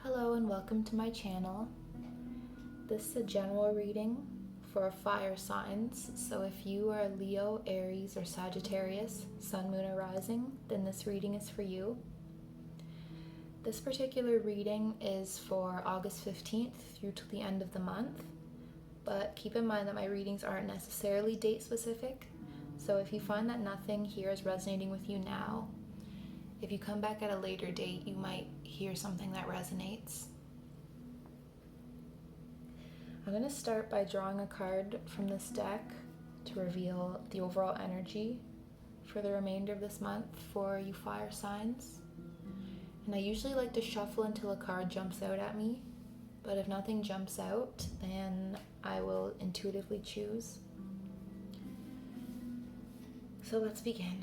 Hello and welcome to my channel. This is a general reading for fire signs, so if you are Leo, Aries, or Sagittarius, Sun, Moon, or Rising, then this reading is for you. This particular reading is for August 15th through to the end of the month, but keep in mind that my readings aren't necessarily date specific, so if you find that nothing here is resonating with you now, if you come back at a later date, you might hear something that resonates. I'm going to start by drawing a card from this deck to reveal the overall energy for the remainder of this month for you fire signs. And I usually like to shuffle until a card jumps out at me, but if nothing jumps out, then I will intuitively choose. So let's begin.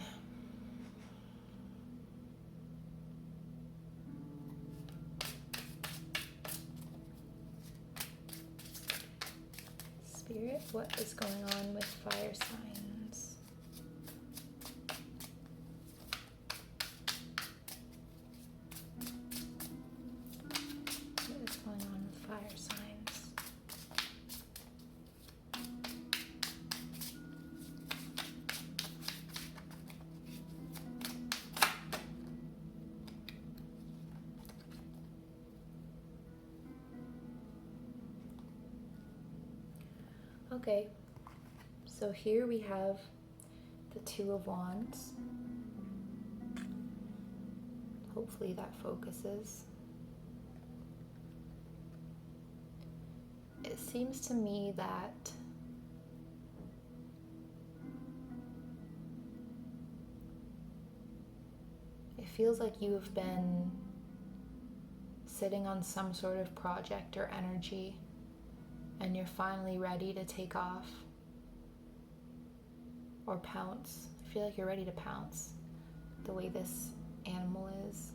Spirit, what is going on with fire signs? What is going on with fire signs? Okay, so here we have the Two of Wands. Hopefully that focuses. It seems to me that it feels like you have been sitting on some sort of project or energy, and you're finally ready to take off or pounce. I feel like you're ready to pounce the way this animal is.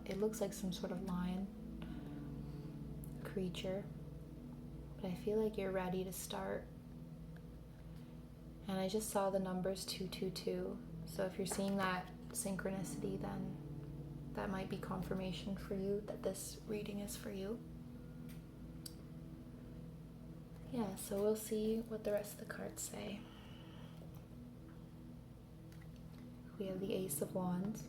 It looks like some sort of lion creature, but I feel like you're ready to start. And I just saw the numbers 222, so if you're seeing that synchronicity, then that might be confirmation for you that this reading is for you. Yeah, so we'll see what the rest of the cards say. We have the Ace of Wands,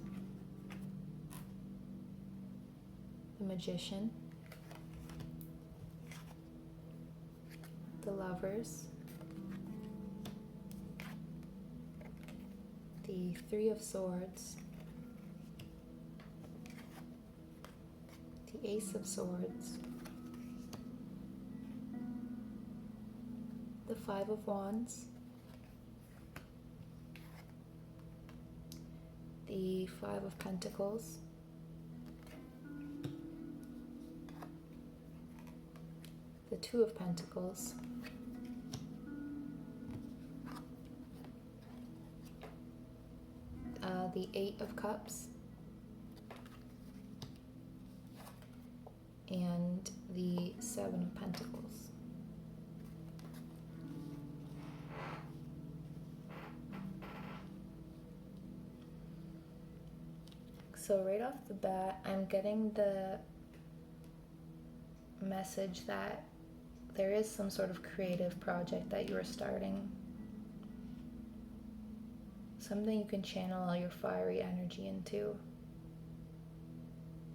the Magician, the Lovers, the Three of Swords, the Ace of Swords, the Five of Wands, the Five of Pentacles, the Two of Pentacles, the Eight of Cups, and the Seven of Pentacles. So right off the bat, I'm getting the message that there is some sort of creative project that you are starting. Something you can channel all your fiery energy into.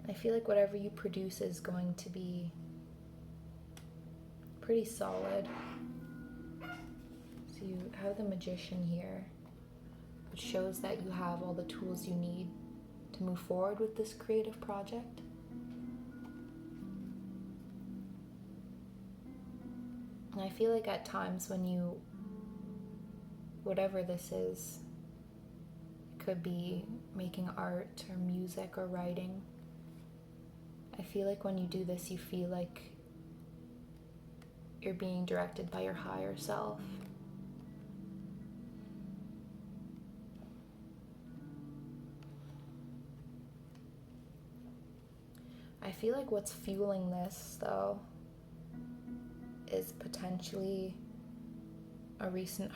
I feel like whatever you produce is going to be pretty solid. So you have the Magician here, which shows that you have all the tools you need to move forward with this creative project. And I feel like at times when you, whatever this is, could be making art or music or writing, I feel like when you do this, you feel like you're being directed by your higher self. I feel like what's fueling this, though, is potentially a recent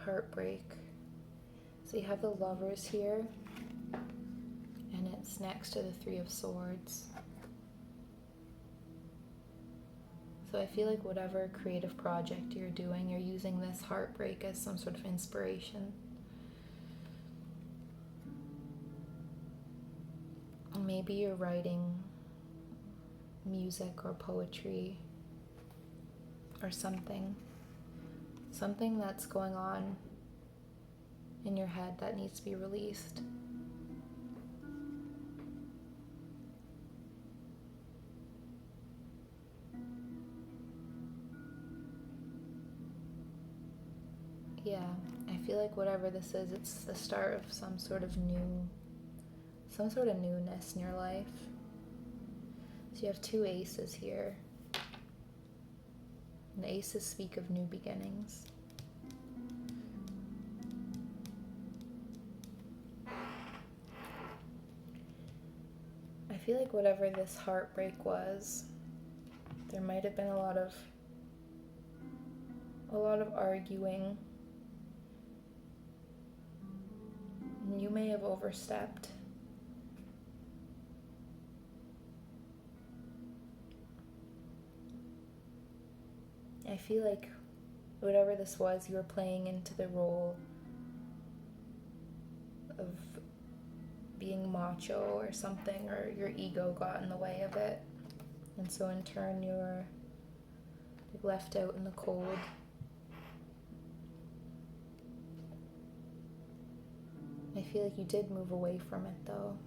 heartbreak. So you have the Lovers here, and it It's next to the Three of Swords. So I feel like whatever creative project you're doing, you're using this heartbreak as some sort of inspiration. Maybe you're writing music or poetry or something that's going on in your head that needs to be released. Yeah, I feel like whatever this is, it's the start of some sort of newness in your life. So you have two aces here. And the aces speak of new beginnings. I feel like whatever this heartbreak was, there might have been a lot of arguing. You may have overstepped. I feel like whatever this was, you were playing into the role of being macho or something, or your ego got in the way of it. And so in turn, you were left out in the cold. I feel like you did move away from it though.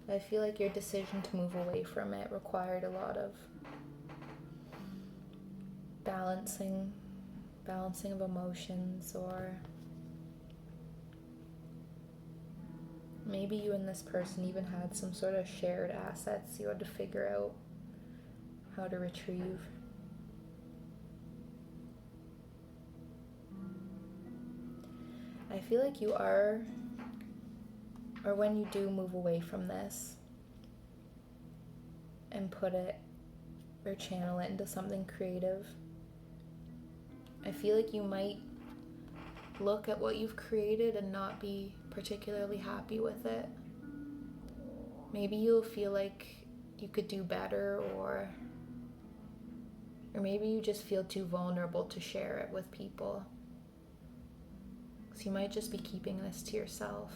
I feel like your decision to move away from it required a lot of balancing of emotions, or maybe you and this person even had some sort of shared assets you had to figure out how to retrieve. I feel like you are, or when you do move away from this and put it or channel it into something creative, I feel like you might look at what you've created and not be particularly happy with it. Maybe you'll feel like you could do better, or maybe you just feel too vulnerable to share it with people. So you might just be keeping this to yourself.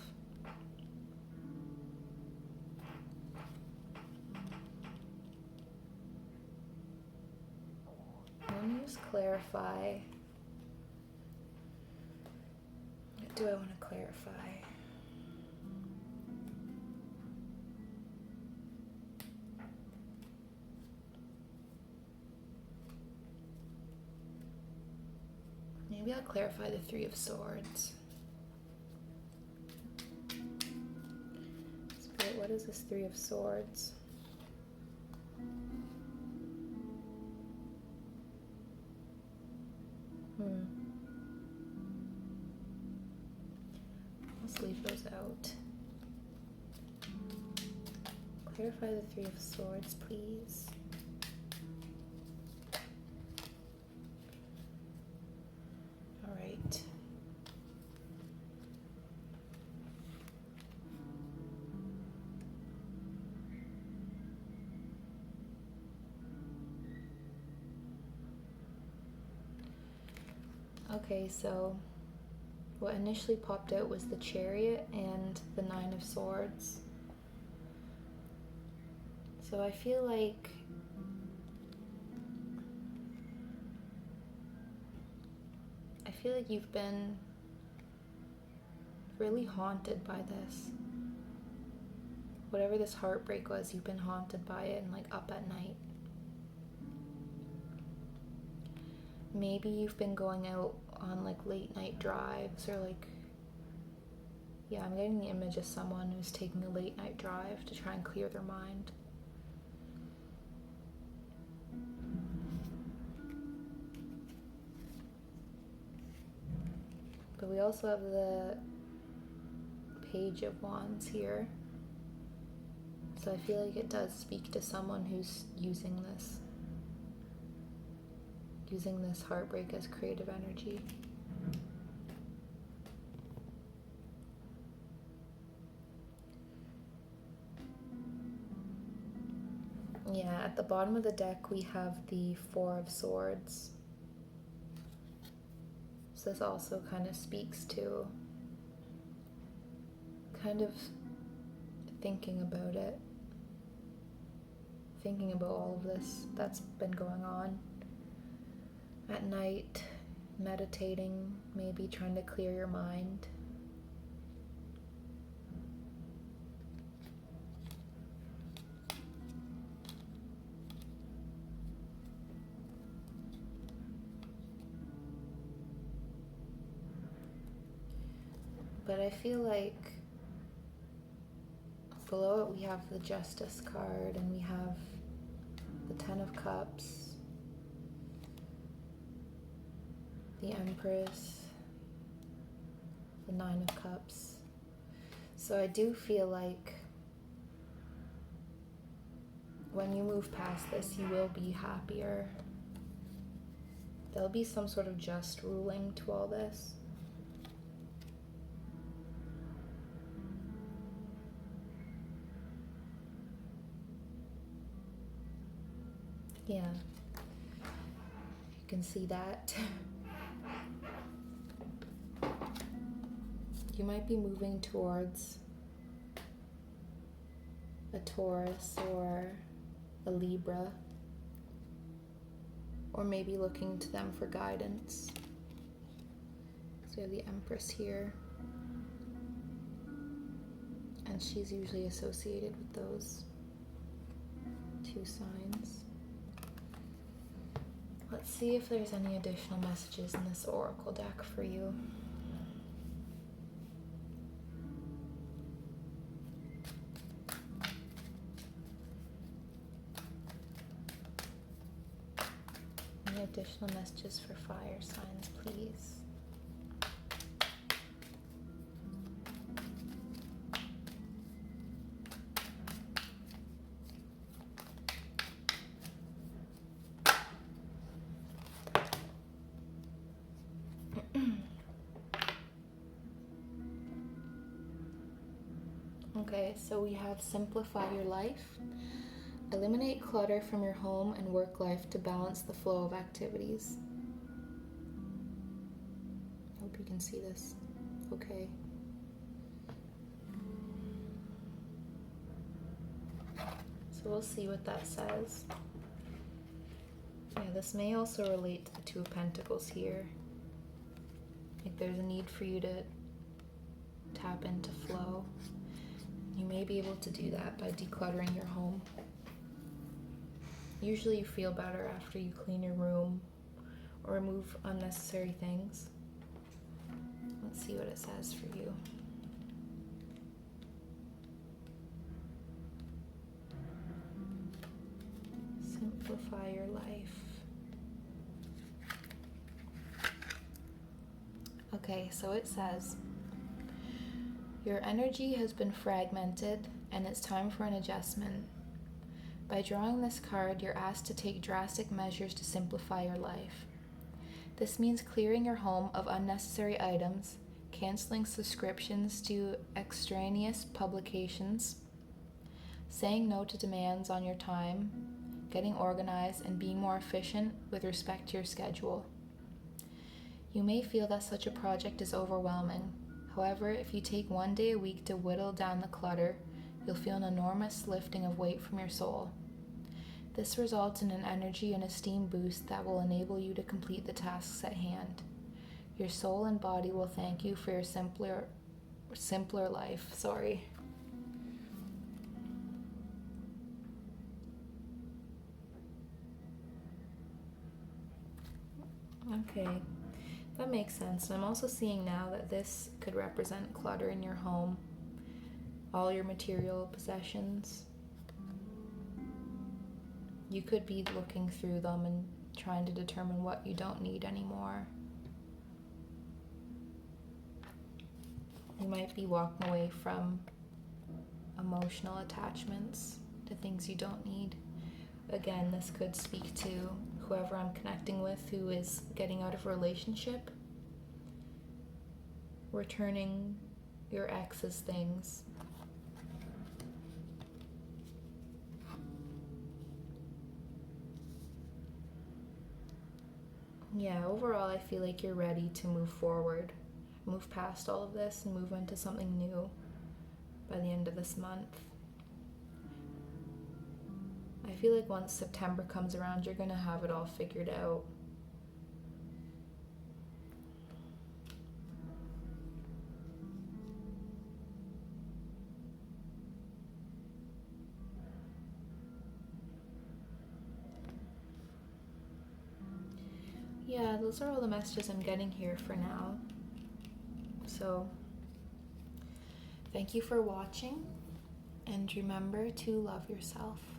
Let me just clarify. What do I want to clarify? Maybe I'll clarify the Three of Swords. Spirit, what is this Three of Swords? Let's leave those out. Clarify the Three of Swords, please. All right. Okay, so what initially popped out was the Chariot and the Nine of Swords. So I feel like you've been really haunted by this. Whatever this heartbreak was, you've been haunted by it and like up at night. Maybe you've been going out on like late night drives, or like, yeah, I'm getting the image of someone who's taking a late night drive to try and clear their mind. But we also have the Page of Wands here. So I feel like it does speak to someone who's using this using this heartbreak as creative energy. Yeah, at the bottom of the deck we have the Four of Swords. So this also kind of speaks to kind of thinking about it. Thinking about all of this that's been going on. At night, meditating, maybe trying to clear your mind. But I feel like below it we have the Justice card, and we have the Ten of Cups, the Empress, the Nine of Cups. So I do feel like when you move past this, you will be happier. There'll be some sort of just ruling to all this. Yeah, you can see that. You might be moving towards a Taurus or a Libra, or maybe looking to them for guidance. So we have the Empress here, and she's usually associated with those two signs. Let's see if there's any additional messages in this oracle deck for you. Any additional messages for fire signs, please? Okay, so we have simplify your life. Eliminate clutter from your home and work life to balance the flow of activities. Hope you can see this. Okay. So we'll see what that says. Yeah, this may also relate to the Two of Pentacles here. Like there's a need for you to tap into flow. You may be able to do that by decluttering your home. Usually you feel better after you clean your room or remove unnecessary things. Let's see what it says for you. Simplify your life. Okay, so it says, your energy has been fragmented and it's time for an adjustment. By drawing this card, you're asked to take drastic measures to simplify your life. This means clearing your home of unnecessary items, canceling subscriptions to extraneous publications, saying no to demands on your time, getting organized, and being more efficient with respect to your schedule. You may feel that such a project is overwhelming. However, if you take one day a week to whittle down the clutter, you'll feel an enormous lifting of weight from your soul. This results in an energy and esteem boost that will enable you to complete the tasks at hand. Your soul and body will thank you for your simpler life. Okay. That makes sense. I'm also seeing now that this could represent clutter in your home, all your material possessions. You could be looking through them and trying to determine what you don't need anymore. You might be walking away from emotional attachments to things you don't need. Again, this could speak to whoever I'm connecting with who is getting out of a relationship. Returning your ex's things. Yeah, overall, I feel like you're ready to move forward, move past all of this, and move into something new by the end of this month. I feel like once September comes around, you're going to have it all figured out. Yeah, those are all the messages I'm getting here for now. So, thank you for watching, and remember to love yourself.